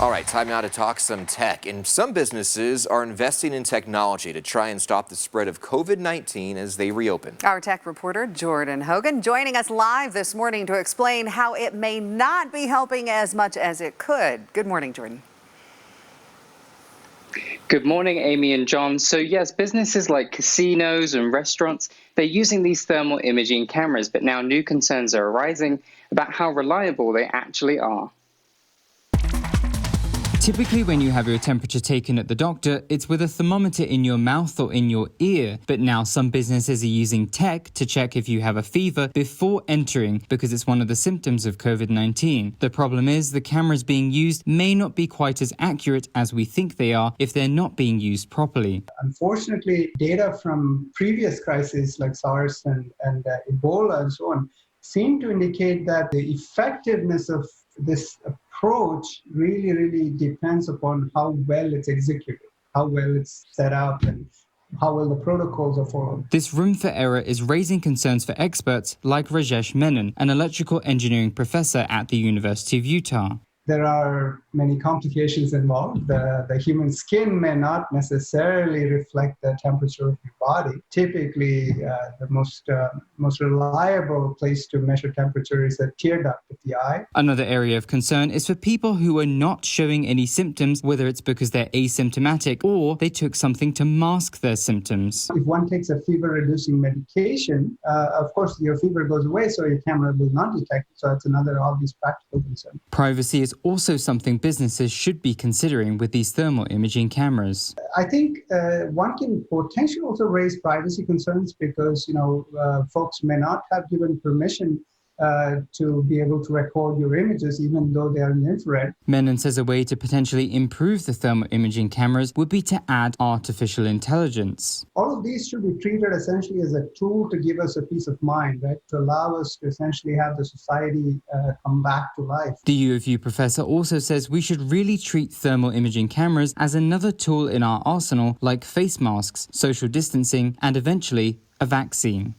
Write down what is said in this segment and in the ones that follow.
All right, time now to talk some tech. And some businesses are investing in technology to try and stop the spread of COVID-19 as they reopen. Our tech reporter, Jordan Hogan, joining us live this morning to explain how it may not be helping as much as it could. Good morning, Jordan. Good morning, Amy and John. So yes, businesses like casinos and restaurants, they're using these thermal imaging cameras, but now new concerns are arising about how reliable they actually are. Typically, when you have your temperature taken at the doctor, it's with a thermometer in your mouth or in your ear. But now some businesses are using tech to check if you have a fever before entering because it's one of the symptoms of COVID-19. The problem is the cameras being used may not be quite as accurate as we think they are if they're not being used properly. Unfortunately, data from previous crises like SARS and Ebola and so on seem to indicate that the effectiveness of this approach really depends upon how well it's executed, how well it's set up, and how well the protocols are followed. This room for error is raising concerns for experts like Rajesh Menon, an electrical engineering professor at the University of Utah. There are many complications involved. The human skin may not necessarily reflect the temperature of your body. Typically, the most reliable place to measure temperature is the tear duct of the eye. Another area of concern is for people who are not showing any symptoms, whether it's because they're asymptomatic or they took something to mask their symptoms. If one takes a fever-reducing medication, of course, your fever goes away, so your camera will not detect it. So that's another obvious practical concern. Privacy is also something businesses should be considering with these thermal imaging cameras. I think one can potentially also raise privacy concerns because, folks may not have given permission to be able to record your images even though they are in infrared. Menon says a way to potentially improve the thermal imaging cameras would be to add artificial intelligence. All of these should be treated essentially as a tool to give us a peace of mind, right? To allow us to essentially have the society come back to life. The U of U professor also says we should really treat thermal imaging cameras as another tool in our arsenal, like face masks, social distancing, and eventually a vaccine.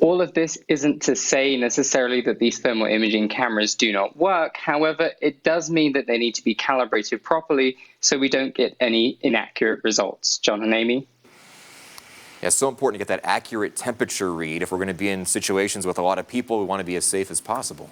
All of this isn't to say necessarily that these thermal imaging cameras do not work. However, it does mean that they need to be calibrated properly so we don't get any inaccurate results. John and Amy? Yeah, it's so important to get that accurate temperature read. If we're going to be in situations with a lot of people, we want to be as safe as possible.